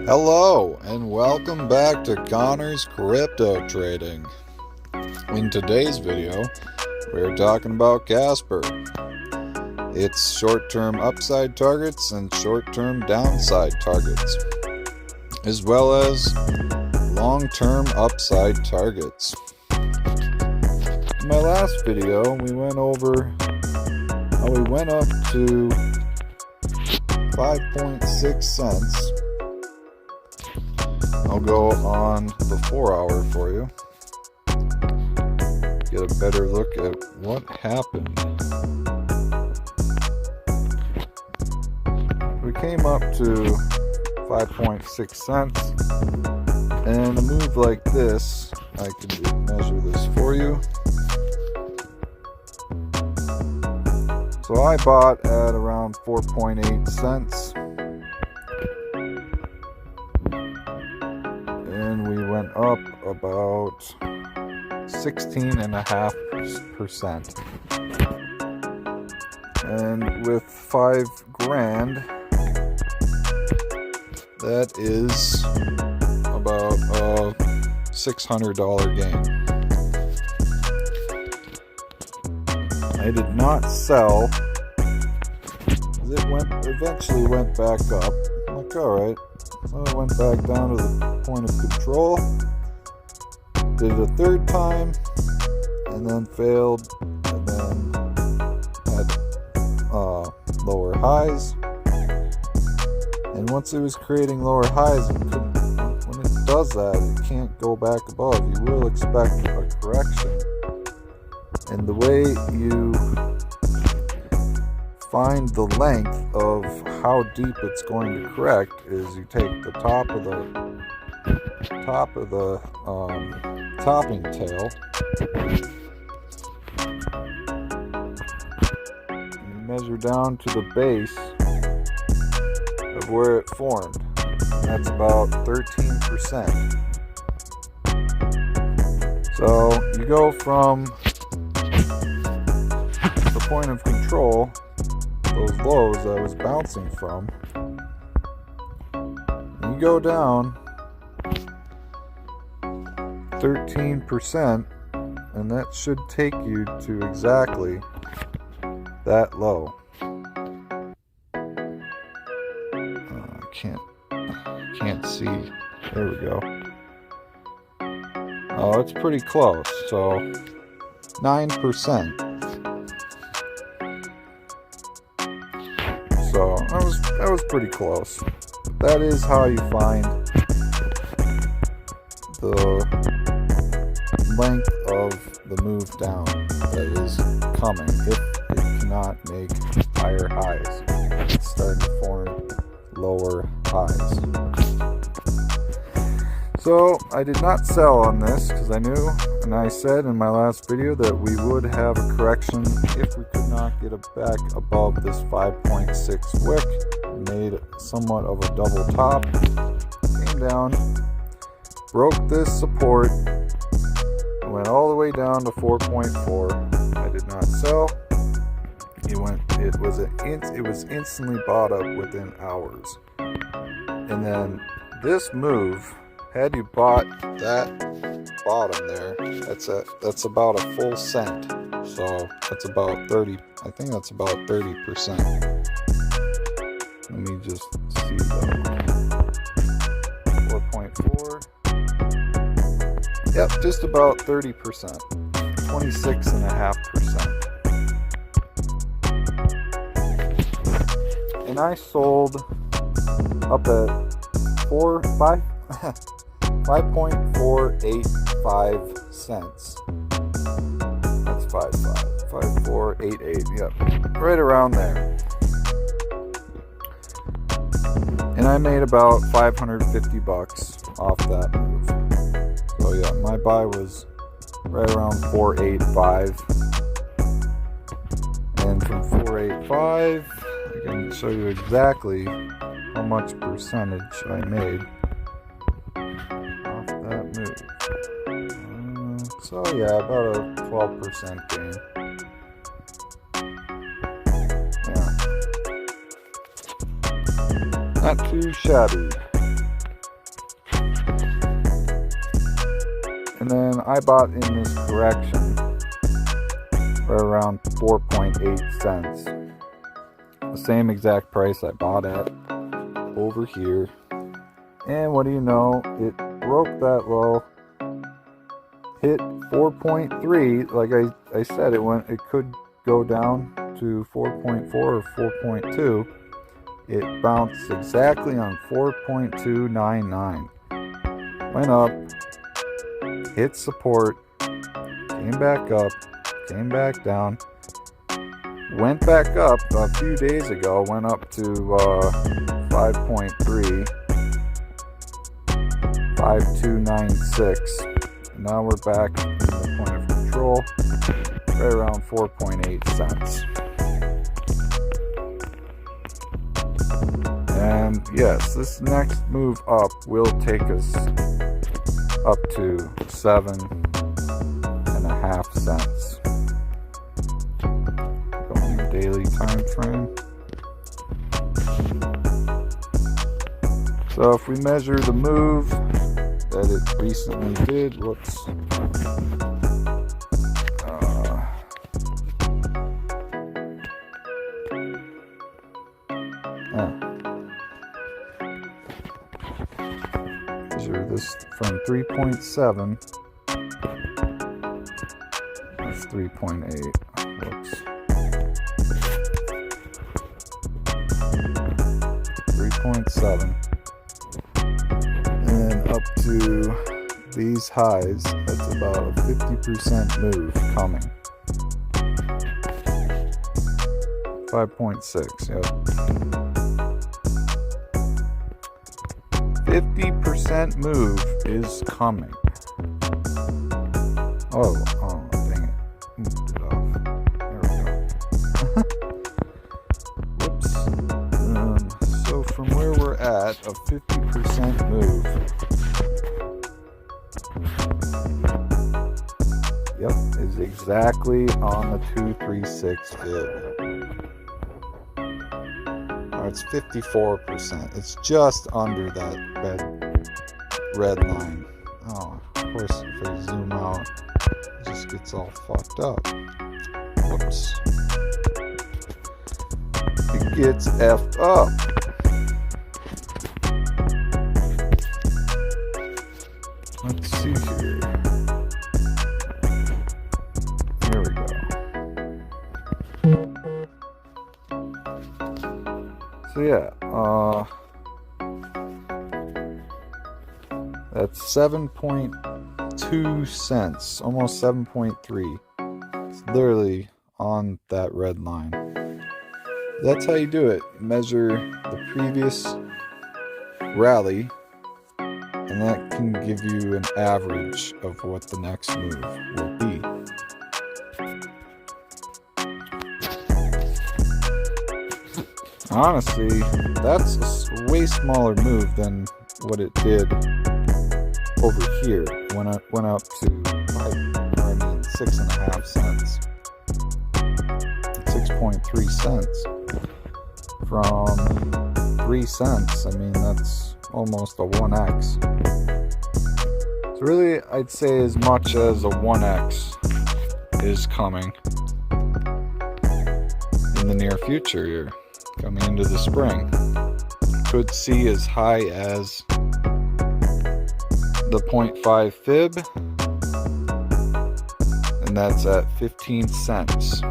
Hello and welcome back to Connor's Crypto Trading. In today's video, we're talking about Casper. Its short-term upside targets and short-term downside targets, as well as long-term upside targets. In my last video, we went over how we went up to 5.6 cents. I'll go on the 4 hour for you. Get a better look at what happened. We came up to 5.6 cents, and a move like this, I can measure this for you. So I bought at around 4.8 cents. And we went up about 16.5%. And with $5,000, that is about a $600 gain. I did not sell. It eventually went back up. I'm like, alright. So I went back down to the point of control, did it a third time, and then failed, and then had lower highs. And once it was creating lower highs, when it does that, it can't go back above. You will expect a correction. And the way you find the length of how deep it's going to correct is you take the top of the topping tail and you measure down to the base of where it formed. And that's about 13%. So you go from the point of control, those lows I was bouncing from, you go down 13%, and that should take you to exactly that low. Can't see. There we go. Oh, it's pretty close. So 9%. So that was pretty close. But that is how you find the length of the move down that is coming if it cannot make higher highs. It's starting to form lower highs. So I did not sell on this because I knew, and I said in my last video, that we would have a correction if we could not get it back above this 5.6 wick. Made somewhat of a double top, came down, broke this support, went all the way down to 4.4. I did not sell. It was instantly bought up within hours. And then this move, had you bought that bottom there, that's about a full cent. So that's about 30. I think that's about 30%. Let me just see though. 4.4. Yep, just about 30%. 26.5%. And I sold up at 5.485 cents. That's 5488. Yep, right around there. And I made about $550 off that move. So yeah, my buy was right around 485. And from 485, I can show you exactly how much percentage I made off that move. So yeah, about a 12% gain. Yeah. Not too shabby. And then I bought in this correction for around 4.8 cents. The same exact price I bought at over here. And what do you know, it broke that low, hit 4.3. Like I said, it could go down to 4.4 or 4.2. It bounced exactly on 4.299. Went up, hit support, came back up, came back down, went back up a few days ago, went up to 5.3, 5296. Now we're back in the point of control, right around 4.8 cents. And yes, this next move up will take us up to 7.5 cents. Going the daily time frame. So if we measure the move that it recently did, whoops. Measure this from 3.7. That's 3.8. Whoops. 3.7. And then up to these highs, that's about a 50% move coming. 5.6, yep. 50% move is coming. Oh, dang it. Moved it off. There we go. Whoops. So from where we're at, a 50% move. Yep, is exactly on the 236 fib. It's 54%. It's just under that red line. Oh, of course, if I zoom out, it just gets all fucked up. Whoops. It gets effed up. Let's see here. Here we go. So yeah, that's 7.2 cents, almost 7.3. It's literally on that red line. That's how you do it. Measure the previous rally, and that can give you an average of what the next move will be. Honestly, that's a way smaller move than what it did over here when it went up to 6.5 cents. 6.3 cents from 3 cents. I mean, that's almost a 1x. So really, I'd say as much as a 1x is coming in the near future here. Coming into the spring. Could see as high as the 0.5 fib, and that's at 15 cents.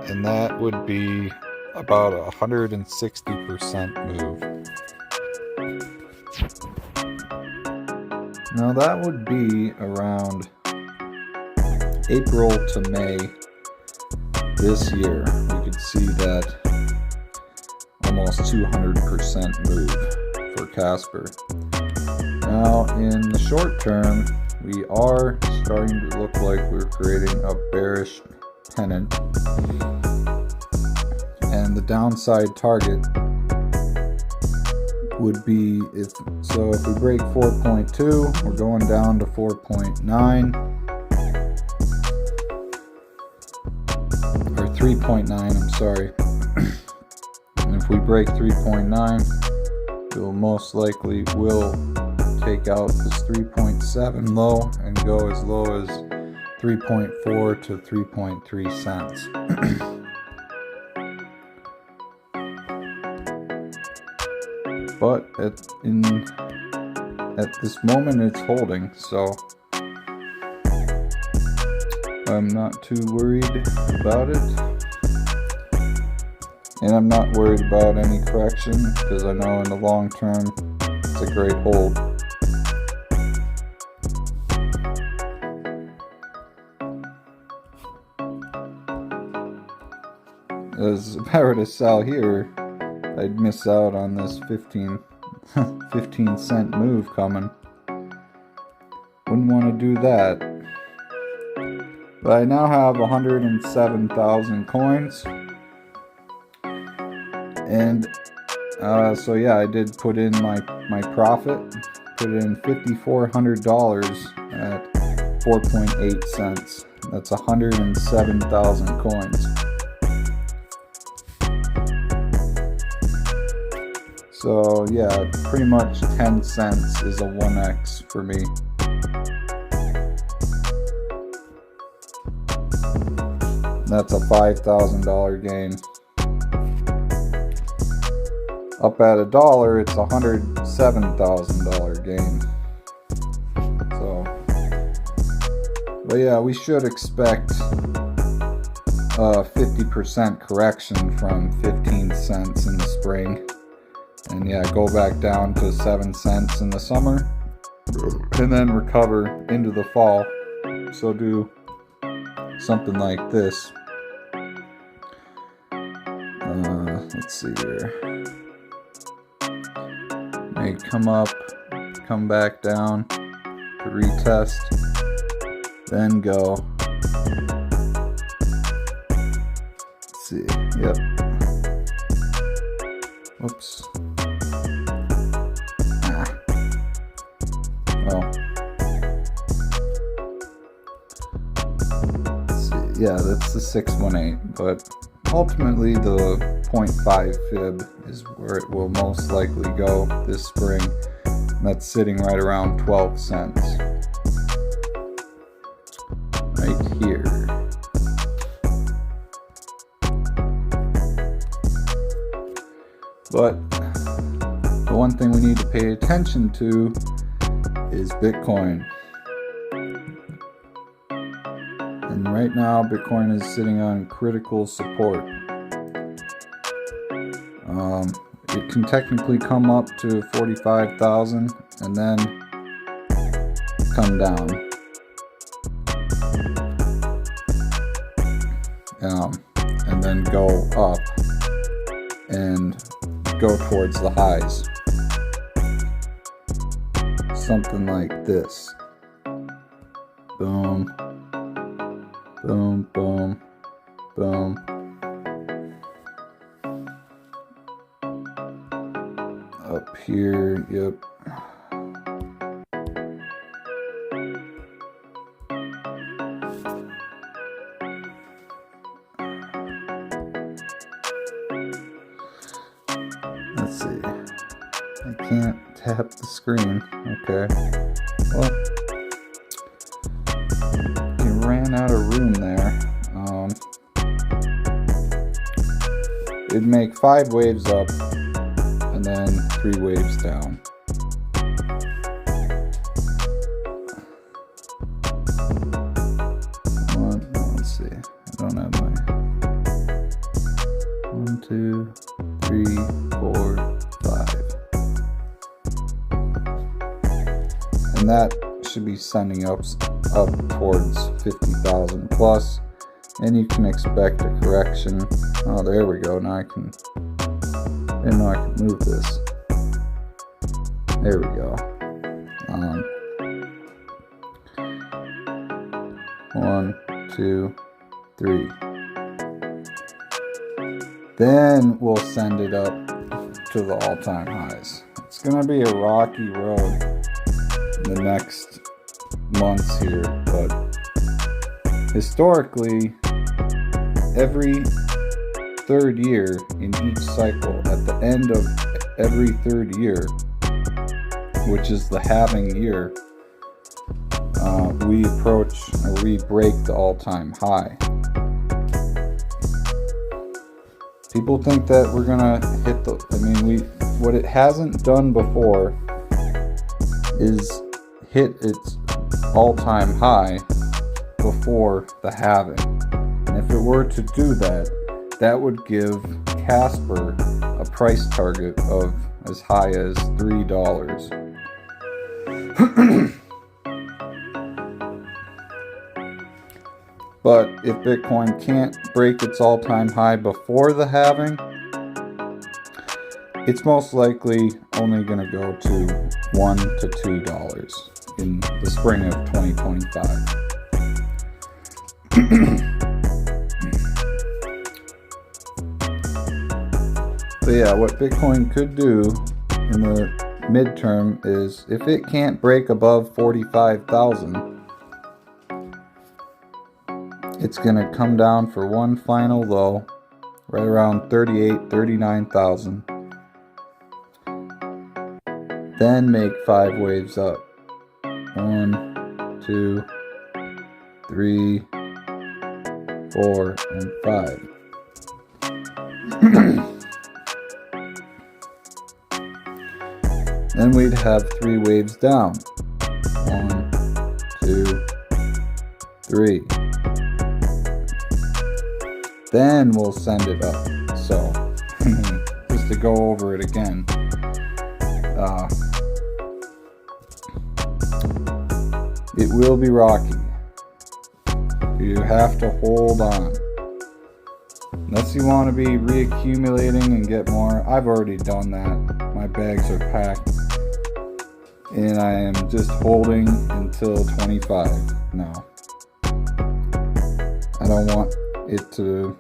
And that would be about a 160% move. Now that would be around April to May this year. We could see that almost 200% move for Casper. Now in the short term, we are starting to look like we're creating a bearish pennant, and the downside target would be if we break 4.2, we're going down to 4.9 or 3.9, I'm sorry. And if we break 3.9, it will most likely will take out this 3.7 low and go as low as 3.4 to 3.3 cents. But at this moment it's holding, so I'm not too worried about it. And I'm not worried about any correction because I know in the long term it's a great hold. As if I were to sell here, I'd miss out on this 15 cent move coming. Wouldn't want to do that. But I now have 107,000 coins. And so yeah, I did put in my profit. Put in $5,400 at 4.8 cents. That's 107,000 coins. So yeah, pretty much 10 cents is a 1x for me. That's a $5,000 gain. Up at $1, it's a $107,000 gain. So, but yeah, we should expect a 50% correction from 15 cents in the spring. And yeah, go back down to 7 cents in the summer. And then recover into the fall. So do something like this. Let's see here. May come up, come back down to retest, then go. Let's see. Yep. Whoops. Well. Let's see. Yeah, that's the 618, but ultimately the 0.5 fib is where it will most likely go this spring. And that's sitting right around 12 cents. Right here. But the one thing we need to pay attention to is Bitcoin. And right now Bitcoin is sitting on critical support. It can technically come up to 45,000 and then come down. And then go up and go towards the highs. Something like this. Boom. Boom, boom, boom. Up here, yep. Let's see. I can't tap the screen. Okay. Well, you ran out of room there. It'd make 5 waves up and then 3 waves down. Let's see. I don't have my 1, 2, 3, 4, 5. And that should be sending up towards 50,000 plus. And you can expect a correction. Oh, there we go. Now I didn't know I could move this. There we go. 1, 2, 3. Then we'll send it up to the all-time highs. It's gonna be a rocky road in the next months here, but historically, every third year in each cycle, at the end of every third year, which is the halving year, we break the all-time high. People think that we're gonna hit what it hasn't done before is hit its all-time high before the halving. And if it were to do that, that would give Casper a price target of as high as $3. But if Bitcoin can't break its all-time high before the halving, it's most likely only going to go to $1 to $2 in the spring of 2025. So yeah, what Bitcoin could do in the midterm is, if it can't break above 45,000, it's going to come down for one final low, right around 39,000. Then make 5 waves up. 1, 2, 3, 4, and 5. Then we'd have 3 waves down. 1, 2, 3. Then we'll send it up. So, just to go over it again. It will be rocky. You have to hold on. Unless you want to be reaccumulating and get more. I've already done that. My bags are packed. And I am just holding until 25 now. I don't want it to...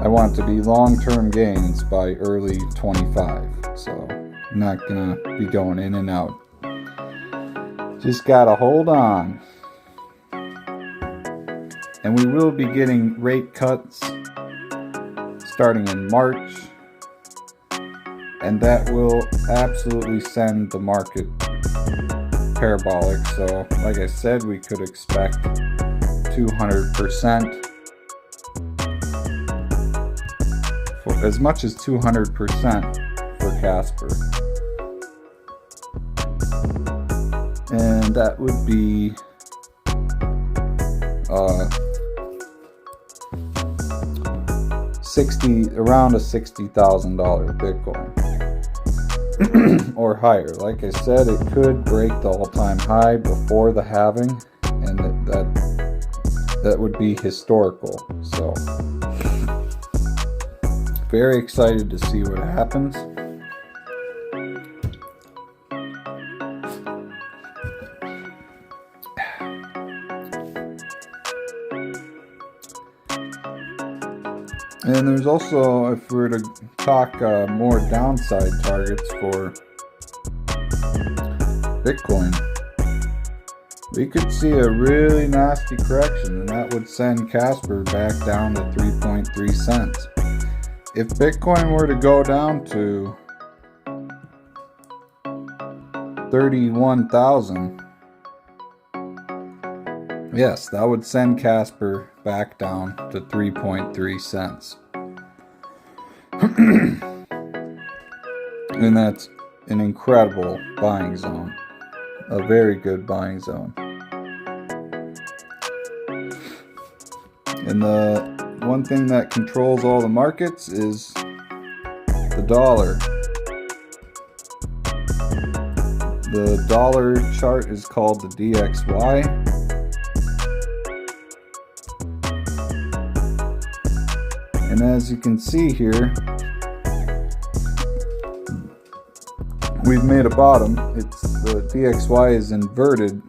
I want it to be long-term gains by early 25. So I'm not going to be going in and out. Just gotta hold on. And we will be getting rate cuts starting in March. And that will absolutely send the market parabolic. So, like I said, we could expect 200%. As much as 200% for Casper. And that would be around a $60,000 Bitcoin or higher. Like I said, it could break the all-time high before the halving, and that would be historical. So very excited to see what happens. And there's also, if we were to talk more downside targets for Bitcoin, we could see a really nasty correction, and that would send Casper back down to 3.3 cents. If Bitcoin were to go down to 31,000, yes, that would send Casper back down to 3.3 cents. And that's an incredible buying zone. A very good buying zone. And the one thing that controls all the markets is the dollar. The dollar chart is called the DXY. And as you can see here, we've made a bottom. The DXY is inverted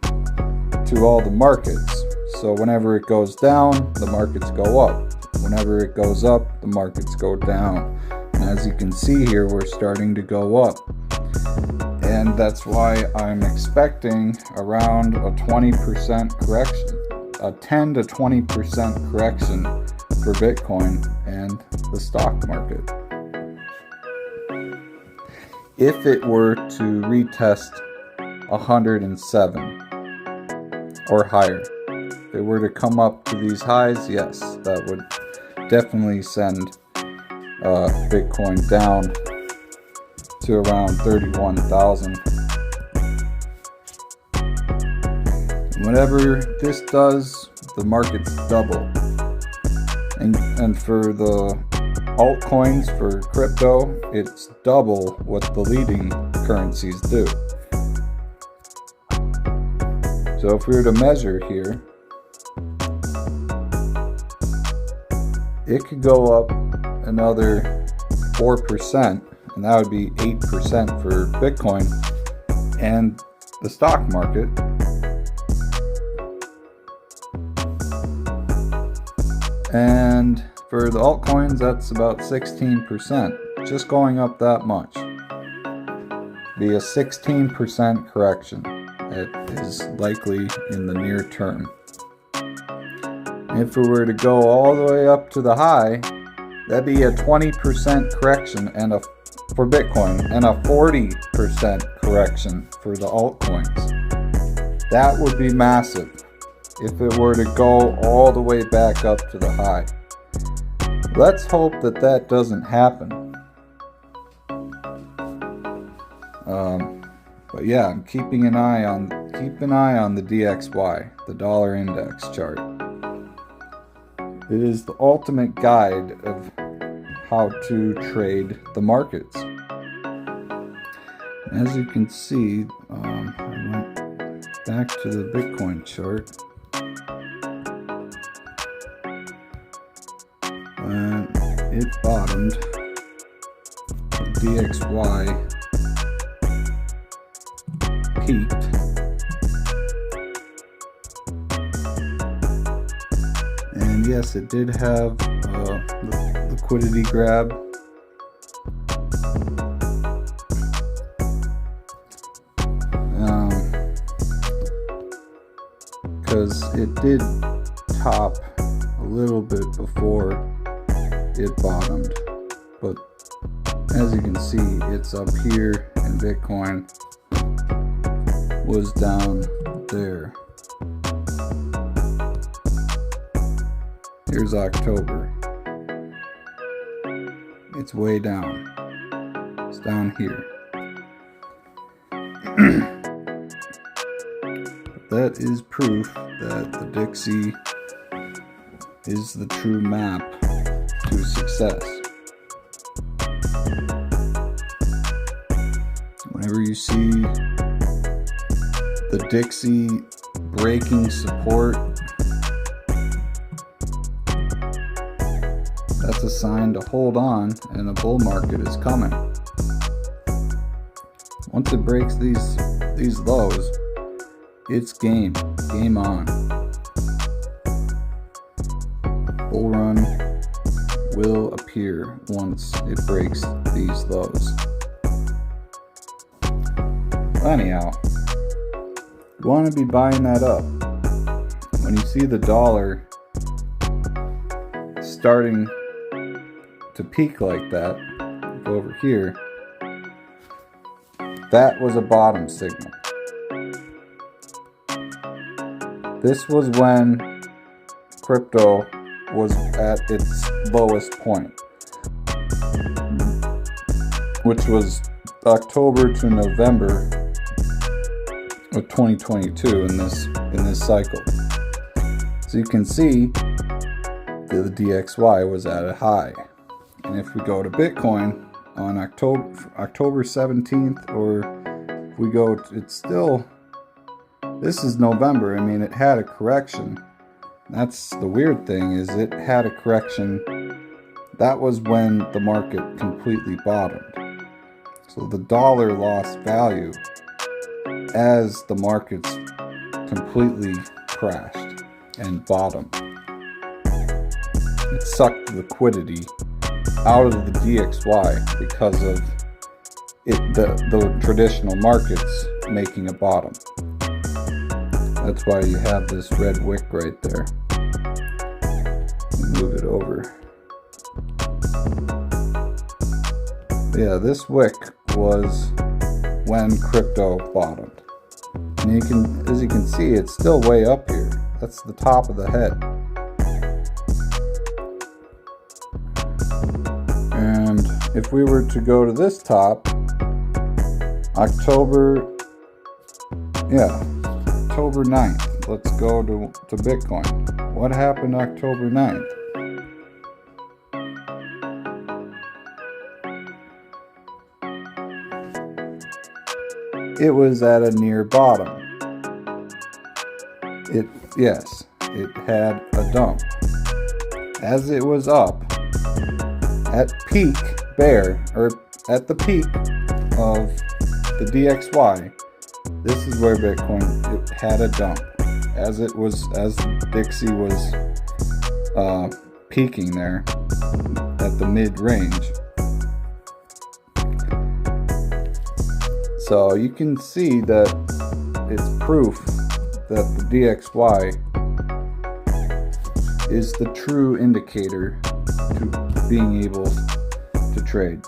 to all the markets. So whenever it goes down, the markets go up. Whenever it goes up, the markets go down. And as you can see here, we're starting to go up. And that's why I'm expecting around a 20% correction, a 10 to 20% correction for Bitcoin and the stock market. if it were to retest 107 or higher. If it were to come up to these highs, yes, that would definitely send Bitcoin down to around 31,000. Whenever this does, the markets double. And for the altcoins, for crypto, it's double what the leading currencies do. So if we were to measure here, it could go up another 4%, and that would be 8% for Bitcoin. And the stock market and for the altcoins, that's about 16%, just going up that much. Be a 16% correction. It is likely in the near term. If it were to go all the way up to the high, that'd be a 20% correction for Bitcoin and a 40% correction for the altcoins. That would be massive if it were to go all the way back up to the high. Let's hope that that doesn't happen. But yeah, I'm keeping an eye on the DXY, the dollar index chart. It is the ultimate guide of how to trade the markets. As you can see, I went back to the Bitcoin chart. And it bottomed. The DXY peaked. And yes, it did have the liquidity grab. Because it did top a little bit before it bottomed, but as you can see, it's up here, and Bitcoin was down there. Here's October. It's way down. It's down here. That is proof that the DXY is the true map to success. Whenever you see the DXY breaking support, that's a sign to hold on, and a bull market is coming. Once it breaks these lows, it's game on. Bull run will appear once it breaks these lows. Anyhow, you want to be buying that up. When you see the dollar starting to peak like that, go over here, that was a bottom signal. This was when crypto was at its lowest point, which was October to November of 2022 in this cycle. So you can see the DXY was at a high. And if we go to Bitcoin on October 17th, or if we go, this is November. I mean, it had a correction. That's the weird thing, is it had a correction. That was when the market completely bottomed. So the dollar lost value as the markets completely crashed and bottomed. It sucked liquidity out of the DXY because of the traditional markets making a bottom. That's why you have this red wick right there. Move it over. Yeah, this wick was when crypto bottomed. And as you can see, it's still way up here. That's the top of the head. And if we were to go to this top, October 9th. Let's go to Bitcoin. What happened October 9th? It was at a near bottom. It had a dump. As it was up at peak bear, or at the peak of the DXY, this is where Bitcoin, it had a dump. As DXY was peaking there at the mid-range. So you can see that it's proof that the DXY is the true indicator to being able to trade.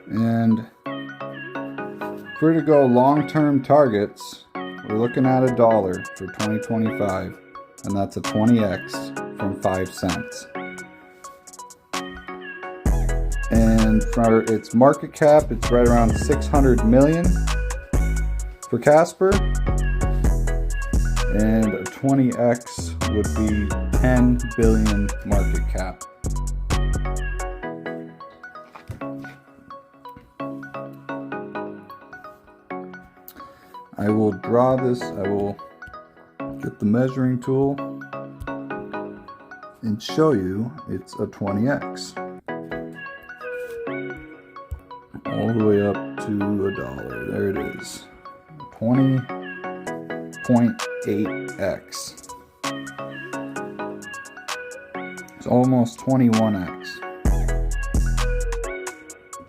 And if we're to go long-term targets, we're looking at $1 for 2025, and that's a 20x from 5 cents. And for its market cap, it's right around 600 million for Casper, and a 20x would be 10 billion market cap. I will draw this, I will get the measuring tool and show you it's a 20x. All the way up to $1. There it is. 20.8x. It's almost 21x.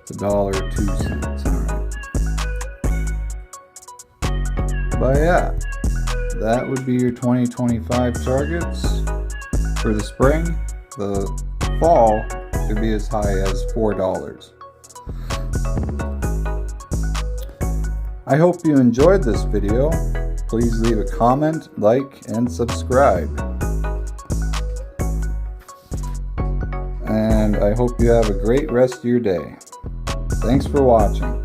It's $1.02. Alright. But yeah, that would be your 2025 targets for the spring. The fall could be as high as $4. I hope you enjoyed this video. Please leave a comment, like, and subscribe. And I hope you have a great rest of your day. Thanks for watching.